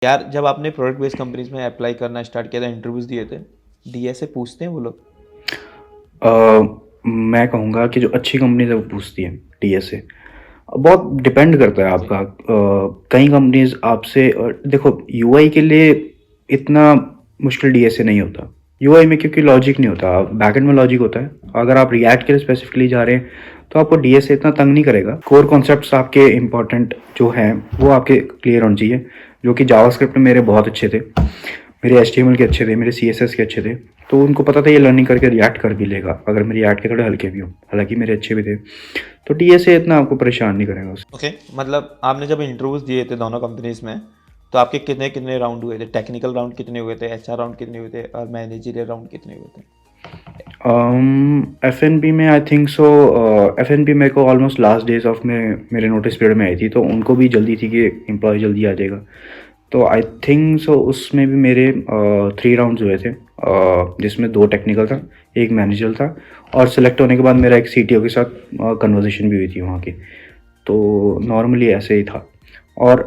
यार जब आपने प्रोडक्ट बेस्ड कंपनीज में अप्लाई करना स्टार्ट किया था, इंटरव्यूज दिए थे, डीएसए पूछते हैं वो लोग? मैं कहूँगा कि जो अच्छी कंपनीज है वो पूछती है डीएसए। बहुत डिपेंड करता है ओके। आपका। कई कंपनीज आपसे देखो, यूआई के लिए इतना मुश्किल डीएसए नहीं होता। यूआई में क्योंकि लॉजिक नहीं होता, बैकएंड में लॉजिक होता है। अगर आप रिएक्ट के लिए स्पेसिफिकली जा रहे हैं तो आपको डीएसए इतना तंग नहीं करेगा। कोर कॉन्सेप्ट्स आपके इंपॉर्टेंट जो हैं वो आपके क्लियर होने चाहिए, जो कि जावास्क्रिप्ट में मेरे बहुत अच्छे थे, मेरे एचटीएमएल के अच्छे थे, मेरे सीएसएस के अच्छे थे। तो उनको पता था ये लर्निंग करके रिएक्ट कर भी लेगा, अगर मेरे रिएक्ट के थोड़े हल्के भी हो, हालांकि मेरे अच्छे भी थे। तो डीएसए इतना आपको परेशान नहीं करेगा उससे। ओके, मतलब आपने जब इंटरव्यूज दिए थे दोनों कंपनीज में, तो आपके कितने कितने राउंड हुए थे? टेक्निकल राउंड कितने हुए थे, एचआर राउंड कितने हुए थे, और मैनेजरियल राउंड कितने हुए थे? एफ एन बी में I think so, F N B मेरे को ऑलमोस्ट लास्ट डेज ऑफ में मेरे नोटिस पीरियड में आई थी, तो उनको भी जल्दी थी कि एम्प्लॉय जल्दी आ जाएगा। तो आई थिंक सो उसमें भी मेरे 3 राउंड्स हुए थे, जिसमें 2 टेक्निकल था, एक मैनेजर था, और सेलेक्ट होने के बाद मेरा एक सीटीओ के साथ कन्वर्जेशन भी हुई थी वहाँ की। तो नॉर्मली ऐसे ही था। और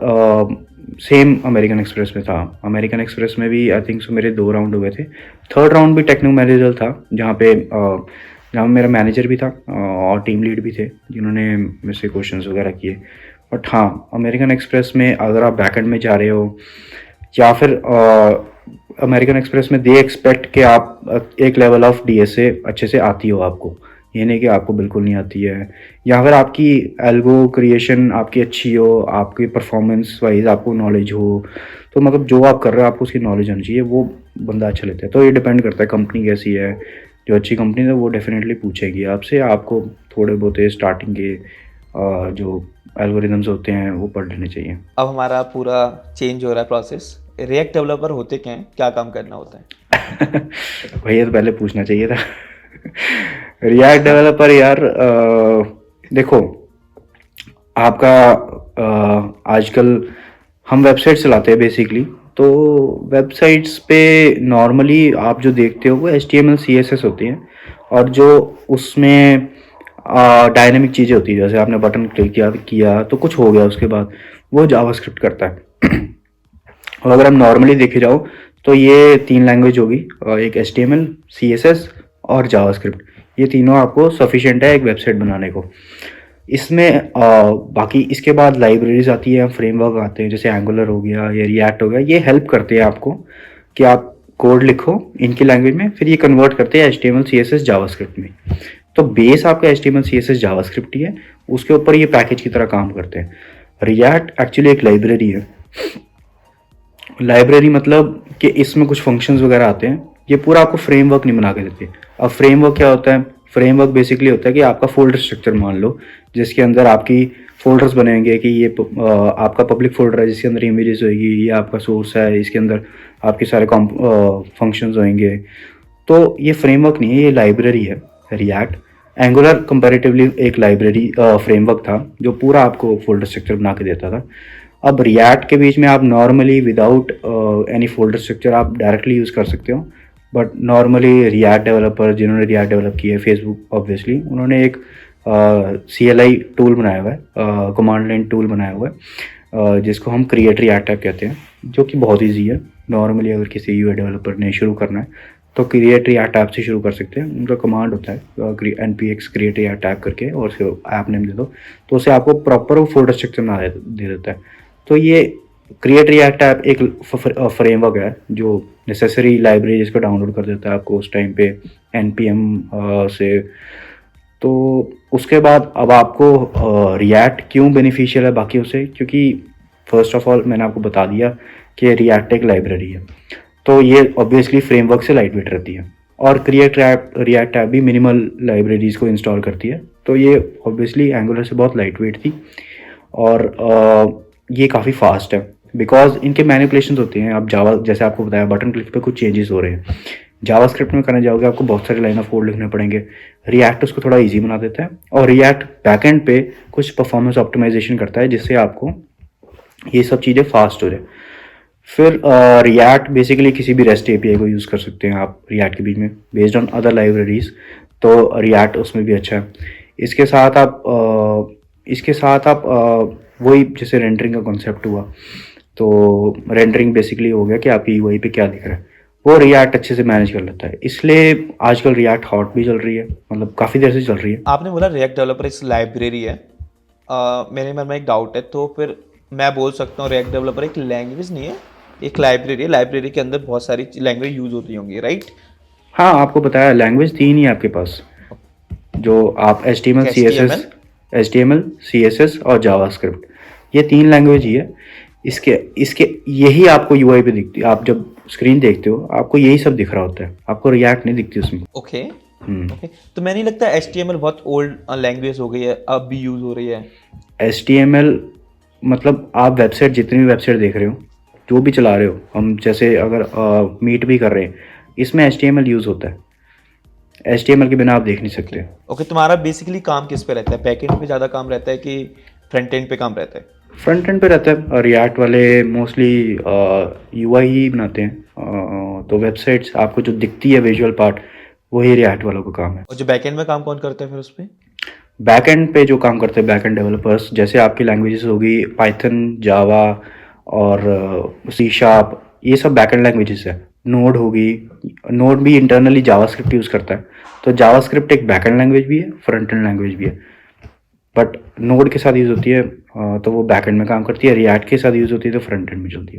सेम अमेरिकन एक्सप्रेस में था। अमेरिकन एक्सप्रेस में भी आई थिंक सो मेरे 2 राउंड हुए थे। थर्ड राउंड भी टेक्निकल मैनेजर था, जहाँ मेरा मैनेजर भी था, और टीम लीड भी थे जिन्होंने मेरे से क्वेश्चंस वगैरह किए। बट हाँ, अमेरिकन एक्सप्रेस में अगर आप बैकएंड में जा रहे हो, या फिर अमेरिकन एक्सप्रेस में दे एक्सपेक्ट कि आप एक लेवल ऑफ डीएसए अच्छे से आती हो आपको। ये नहीं कि आपको बिल्कुल नहीं आती है, या फिर आपकी एल्गो क्रिएशन आपकी अच्छी हो, आपकी परफॉर्मेंस वाइज आपको नॉलेज हो। तो मतलब जो आप कर रहे हो आपको उसकी नॉलेज होनी चाहिए, वो बंदा अच्छा लेता है। तो ये डिपेंड करता है कंपनी कैसी है। जो अच्छी कंपनी है वो डेफिनेटली पूछेगी आपसे, आपको थोड़े बहुत स्टार्टिंग के जो एल्गोरिदम्स होते हैं वो पढ़ लेने चाहिए। अब हमारा पूरा चेंज हो रहा है प्रोसेस। रिएक्ट डेवलपर होते क्या हैं, क्या काम करना होता है? भैया तो पहले पूछना चाहिए था। रिएक्ट डेवलपर यार, देखो आपका आजकल हम वेबसाइट चलाते हैं बेसिकली। तो वेबसाइट्स पे नॉर्मली आप जो देखते हो वो H T M L C S S होती हैं, और जो उसमें डायनेमिक चीज़ें होती है, जैसे आपने बटन क्लिक किया किया तो कुछ हो गया, उसके बाद वो जावास्क्रिप्ट करता है। और अगर हम नॉर्मली देखे जाओ तो ये 3 लैंग्वेज होगी, एक H T M L, C S S और जावास्क्रिप्ट। ये तीनों आपको सफिशिएंट है एक वेबसाइट बनाने को। इसमें बाकी इसके बाद लाइब्रेरीज आती है, फ्रेमवर्क आते हैं, जैसे एंगुलर हो गया या रिएक्ट हो गया। ये हेल्प करते हैं आपको कि आप कोड लिखो इनकी लैंग्वेज में, फिर ये कन्वर्ट करते हैं H T M L C S S JavaScript में। तो बेस आपका H T M L C S S JavaScript ही है, उसके ऊपर ये पैकेज की तरह काम करते हैं। रिएक्ट एक्चुअली एक लाइब्रेरी है। लाइब्रेरी मतलब कि इसमें कुछ फंक्शंस वगैरह आते हैं, ये पूरा आपको फ्रेमवर्क नहीं बना के देते। अब फ्रेमवर्क क्या होता है? फ्रेमवर्क बेसिकली होता है कि आपका फोल्डर स्ट्रक्चर मान लो, जिसके अंदर आपकी फोल्डर्स बनेंगे कि ये आपका पब्लिक फोल्डर है जिसके अंदर इमेजेस होगी, ये आपका सोर्स है, इसके अंदर आपके सारे फंक्शंस होंगे। तो ये फ्रेमवर्क नहीं है, ये लाइब्रेरी है रिएक्ट। एंगुलर कंपैरेटिवली एक लाइब्रेरी फ्रेमवर्क था जो पूरा आपको फोल्डर स्ट्रक्चर बना के देता था। अब रिएक्ट के बीच में आप normally without any folder structure आप डायरेक्टली यूज़ कर सकते हो। बट नॉर्मली रिएक्ट डेवलपर जिन्होंने रिएक्ट डेवलप किया है, फेसबुक ऑब्वियसली, उन्होंने एक सी एल आई टूल बनाया हुआ है, कमांड लाइन टूल बनाया हुआ है, जिसको हम क्रिएट रिएक्ट ऐप कहते हैं, जो कि बहुत ईजी है। नॉर्मली अगर किसी यूआई डेवलपर ने शुरू करना है तो क्रिएट रिएक्ट ऐप से शुरू कर सकते हैं। उनका कमांड होता है N P X create react app करके, और उसे ऐप नेम दे दो तो उसे आपको प्रॉपर वो फोल्डर स्ट्रक्चर बना दे देता है। तो ये क्रिएट रिएक्ट ऐप एक फ्रेमवर्क है जो नेसेसरी लाइब्रेरी जिसको डाउनलोड कर देता है आपको उस टाइम पे एन पी एम से। तो उसके बाद अब आपको रिएक्ट क्यों बेनिफिशियल है बाकियों से, क्योंकि फर्स्ट ऑफ ऑल मैंने आपको बता दिया कि रिएक्ट एक लाइब्रेरी है, तो ये ऑब्वियसली फ्रेमवर्क से लाइट वेट रहती है। और क्रिएट रिएक्ट ऐप भी मिनिमल लाइब्रेरीज को इंस्टॉल करती है, तो ये ऑब्वियसली एंगुलर से बहुत लाइट वेट थी। और ये काफ़ी फास्ट है बिकॉज इनके मैनिपुलेशंस होते हैं। अब जावा, जैसे आपको बताया, बटन क्लिक पे कुछ चेंजेस हो रहे हैं। जावास्क्रिप्ट में करने जाओगे आपको बहुत सारे लाइन ऑफ कोड लिखने पड़ेंगे। रिएक्ट उसको थोड़ा इजी बना देता है, और रिएक्ट बैकएंड पे कुछ परफॉर्मेंस ऑप्टिमाइजेशन करता है जिससे आपको ये सब चीज़ें फास्ट हो जाए। फिर रिएक्ट बेसिकली किसी भी रेस्ट एपीआई को यूज़ कर सकते हैं आप रिएक्ट के बीच में, बेस्ड ऑन अदर लाइब्रेरीज। तो रिएक्ट उसमें भी अच्छा है। इसके साथ आप वही जैसे रेंडरिंग का कॉन्सेप्ट हुआ, तो रेंडरिंग बेसिकली हो गया कि आपकी यूआई पे क्या दिख रहा है, वो रिएक्ट अच्छे से मैनेज कर लेता है। इसलिए आजकल रिएक्ट हॉट भी चल रही है, मतलब काफ़ी देर से चल रही है। आपने बोला रिएक्ट डेवलपर एक लाइब्रेरी है, मेरे मन में एक डाउट है, तो फिर मैं बोल सकता हूँ रिएक्ट डेवलपर एक लैंग्वेज नहीं है, एक लाइब्रेरी है, लाइब्रेरी के अंदर बहुत सारी लैंग्वेज यूज होती होंगी, राइट? हाँ, आपको बताया लैंग्वेज तीन ही है आपके पास, जो आप HTML, H T M L C S S और जावास्क्रिप्ट, ये तीन लैंग्वेज ही है। इसके इसके यही आपको यूआई पे दिखती है। आप जब स्क्रीन देखते हो आपको यही सब दिख रहा होता है, आपको रिएक्ट नहीं दिखती उसमें। Okay okay. तो मैं नहीं लगता HTML बहुत ओल्ड लैंग्वेज हो गई है, अब भी यूज हो रही है। एच टी एम एल मतलब आप वेबसाइट, जितनी भी वेबसाइट देख रहे हो, जो भी चला रहे हो, हम जैसे अगर मीट भी कर रहे हैं, इसमें H T M L use होता है। एच टी एम एल के बिना आप देख नहीं सकते। ओके, तुम्हारा बेसिकली काम किस पे रहता है? बैकएंड पे ज़्यादा काम रहता है कि फ्रंट एंड पे काम रहता है? फ्रंट एंड पे रहता है, रिएक्ट वाले मोस्टली यूआई ही बनाते हैं। तो वेबसाइट्स आपको जो दिखती है विजुअल पार्ट, वही रिएक्ट वालों का काम है। और जो बैकएंड में काम कौन करता है फिर उस पे? बैक एंड पे जो काम करते हैं बैक एंड डेवलपर्स, जैसे आपकी लैंग्वेजेस होगी पाइथन, जावा और सी शार्प, ये सब बैक एंड लैंग्वेजेस है। नोड होगी, नोड भी इंटरनली जावास्क्रिप्ट यूज़ करता है, तो जावास्क्रिप्ट एक बैक एंड लैंग्वेज भी है, फ्रंट एंड लैंग्वेज भी है। बट नोड के साथ यूज़ होती है तो वो बैक एंड में काम करती है, रिएक्ट के साथ यूज़ होती है तो फ्रंट एंड में चलती है।